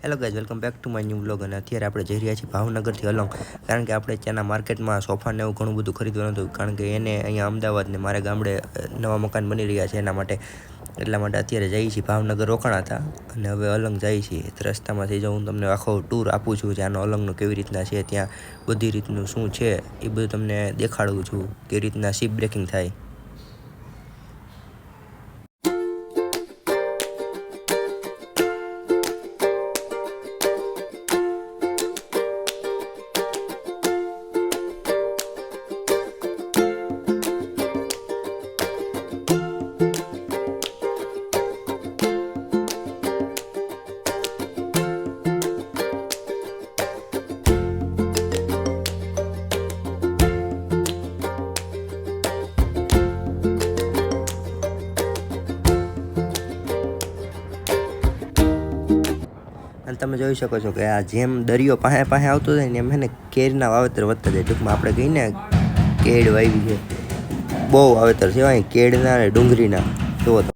Hello guys, welcome back to my new vlog. અને અત્યારે આપણે જઈ રહ્યા છીએ ભાવનગરથી અલંગ, કારણ કે આપણે ત્યાંના માર્કેટમાં સોફાને એવું ઘણું બધું ખરીદવાનું હતું, કારણ કે એને અહીંયા અમદાવાદ ને મારે ગામડે નવા મકાન બની રહ્યા છે એના માટે. એટલા માટે અત્યારે જઈએ છીએ ભાવનગર, રોકાણા હતા અને હવે અલંગ જઈએ છીએ. રસ્તામાંથી જો હું તમને આખો ટૂર આપું છું, ત્યાંનો અલંગનો કેવી રીતના છે, ત્યાં બધી રીતનું શું છે એ બધું તમને દેખાડું છું, કેવી રીતના શિપ બ્રેકિંગ થાય. અને તમે જોઈ શકો છો કે આ જેમ દરિયો પાસે પાસે આવતો જાય ને એમ હે ને કેરીના વાવેતર વધતા જાય. ટૂંકમાં આપણે કહીને કેળ વાવી છે, બહુ વાવેતર છે અહીં કેળના અને ડુંગળીના. જુઓ તો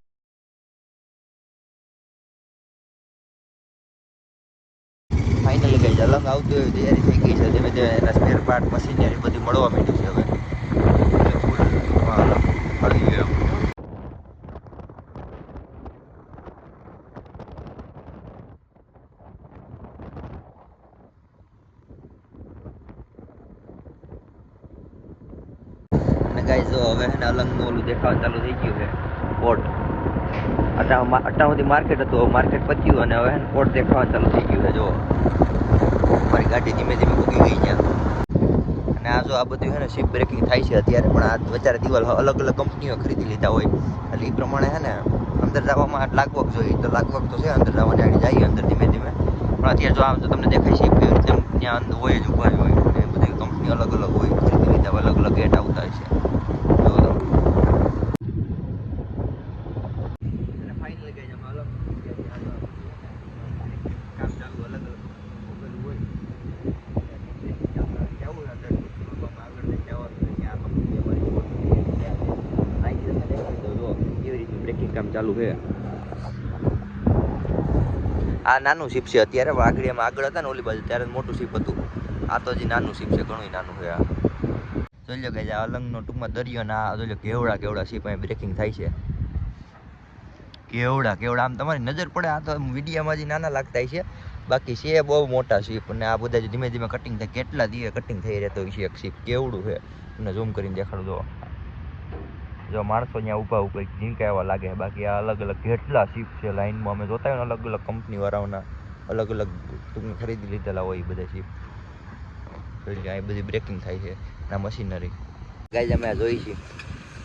ફાઇનલી ગઈ અલંગ આવતું હોય તૈયારી થઈ ગઈ છે. ધીમે ધીમે એના સ્પેર પાર્ટ મશીનરી બધી મળવા માંડી છે હવે. અલંગ આવી ગયો. અને ગાઈઝ જો હવે છે ને અલંગનું ઓલું દેખાવા ચાલુ થઈ ગયું છે, પોર્ટ. અટામાંથી માર્કેટ હતું, માર્કેટ પત્યું અને હવે પોર્ટ દેખાવા ચાલુ થઈ ગયું છે. જો મારી ગાડી ધીમે ધીમે ઉગી ગઈ ત્યાં. અને આ જો આ બધું છે ને શિપ બ્રેકિંગ થાય છે અત્યારે, પણ આ વધારે દિવાલ અલગ અલગ કંપનીઓ ખરીદી લીધા હોય એટલે એ પ્રમાણે છે ને અંદર જવામાં લાગવગ જોઈએ, તો લાગવગ તો છે અંદર જવાની. આગળ જઈએ અંદર ધીમે ધીમે. પણ અત્યારે જો આમ તો તમને દેખાય છે કેવી રીતે ત્યાં અંદર હોય જ ઉભા હોય, એ બધી કંપની અલગ અલગ હોય, ખરીદી લીધા અલગ અલગ ગેટ આવતા હોય છે. કામ ચાલુ છે. આ નાનું શિપ છે અત્યારે, આગળ એમાં આગળ હતા ને ઓલી બાજુ ત્યારે મોટું શિપ હતું. આ તો હજી નાનું શિપ છે, ઘણું નાનું છે. આ જોઈ લો કે આ અલંગનો ટૂંકમાં દરિયો ના જોઈ લો કેવડા કેવડા શિપ અહીં બ્રેકિંગ થાય છે. કેવડા કેવડા આમ તમારી નજર પડે, આ તો વિડીયામાં જ નાના લાગતા છે, બાકી છે બહુ મોટા શિપ. અને આ બધા ધીમે ધીમે કટિંગ થાય, કેટલા દિવસે કટિંગ થઈ રહેતો હોય છે એક શિપ. કેવડું છે તમને ઝૂમ કરીને દેખાડું. દો જો માણસો ત્યાં ઊભા ઊભા ઝીંકા એવા લાગે. બાકી આ અલગ અલગ કેટલા શિપ છે લાઈનમાં. અમે જોતા હોય ને અલગ અલગ કંપનીવાળાઓના અલગ અલગ ટૂંકમાં ખરીદી લીધેલા હોય એ બધા શિપ. આ બધી બ્રેકિંગ થાય છે આ મશીનરી. ગાઈઝ અમે જોઈ છીએ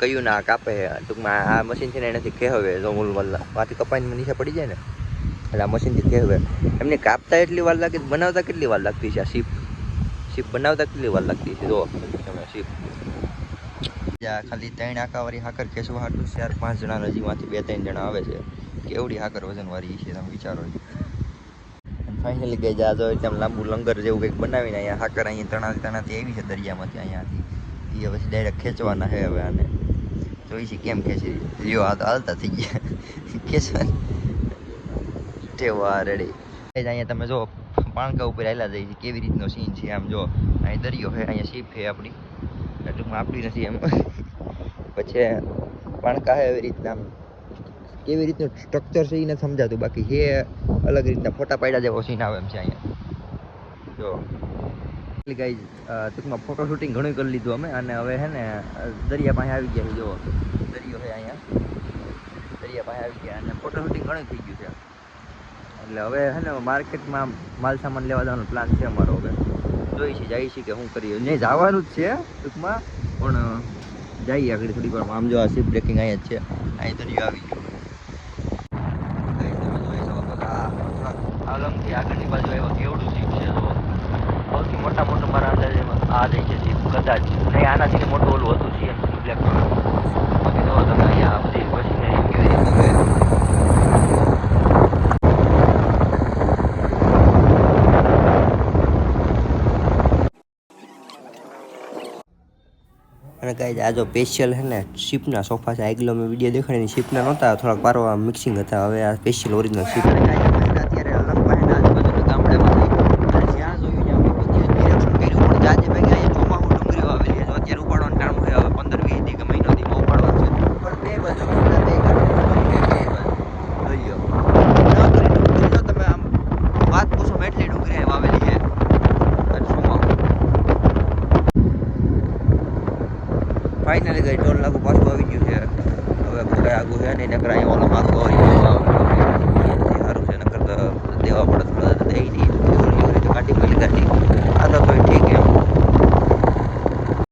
કયું ના કાપે છે. ટૂંકમાં આ મશીન છે ને એનાથી કહેવે જો મૂલવલ્લા માંથી કપાઈને નીચે પડી જાય ને એટલે આ મશીનથી કહેવે. એમને કાપતા એટલી વાર લાગે, બનાવતા કેટલી વાર લાગતી છે આ શિપ બનાવતા કેટલી વાર લાગતી છે. જો તમે શિપ ખાલી 3 આકાવાળી હાકર ખેંચવા હાટું 4-5 જણા નજીકમાંથી 2-3 જણા આવે છે. કેવડી હાકર વજનવાળી છે તમે વિચારો. ફાઇનલી ગઈ જા જો એકદમ લાંબુ લંગર જેવું કંઈક બનાવીને અહીંયા હાકર અહીંયા તણાતી આવી છે દરિયામાંથી અહીંયાથી. એ હવે ડાયરેક્ટ ખેંચવાના છે. હવે આને જોઈ છે કેમ ખેંચી લ્યો. આ તો હાલતા થઈ ગયા ખેંચવાની ટેવા રેડી. અહીંયા તમે જો પાણકા ઉપર હાલ્યા જાય છે, કેવી રીતનો સીન છે આમ. જો અહીં દરિયો છે, અહીંયા શીપ છે આપણી, ટૂંકમાં આપણી નથી એમ. પછી પાણકા છે એવી રીતના આમ. કેવી રીતનું સ્ટ્રક્ચર છે એ નથી સમજાતું, બાકી છે અલગ રીતના ફોટા પાડ્યા જેવો સીન આવે એમ છે અહીંયા. જો ગાઈઝ ટૂંકમાં ફોટો શૂટિંગ ઘણું કરી લીધું અમે, અને હવે છે ને દરિયા પાસે આવી ગયા છે. જો દરિયો છે અહીંયા, દરિયા પાસે આવી ગયા અને ફોટો શૂટિંગ ઘણું થઈ ગયું છે. એટલે હવે છે ને માર્કેટમાં માલ સામાન લેવા જવાનો પ્લાન છે અમારો. હવે જોઈ છે જઈએ છીએ કે શું કરીએ. નહીં જવાનું જ છે ટૂંકમાં, પણ જઈએ આગળ થોડીક વાર. આમ જો આ શિપ બ્રેકિંગ અહીંયા જ છે, અહીં દરિયો આવી ગયો. અલંગથી આગળની બાજુ આવ્યો કેવડું શિપ છે. જો સૌથી મોટું મારા અંદાજે આ જાય છે શિપ, કદાચ નહીં આનાથી મોટું ઓલું હતું સીએમસી બ્લેક કલર. બાકી જો તમે અહીંયા બધી મશીનરી કેવી રીતે અને ગાઈઝ આ જો સ્પેશિયલ છે ને શિપના સોફા છે. આગલો મેં વિડીયો દેખાડીને શિપના નહોતા, થોડાક પારવા મિક્સિંગ હતા. હવે આ સ્પેશિયલ ઓરિજિનલ શિપ. અત્યારે અલંગ પાસે આજુબાજુ ફાઇનલી ગઈ 1.5 લાખ પાછું આવી ગયું છે. હવે કોઈ આગું છે નહીં, નકર અહીંયા ઓલો માગતો હોય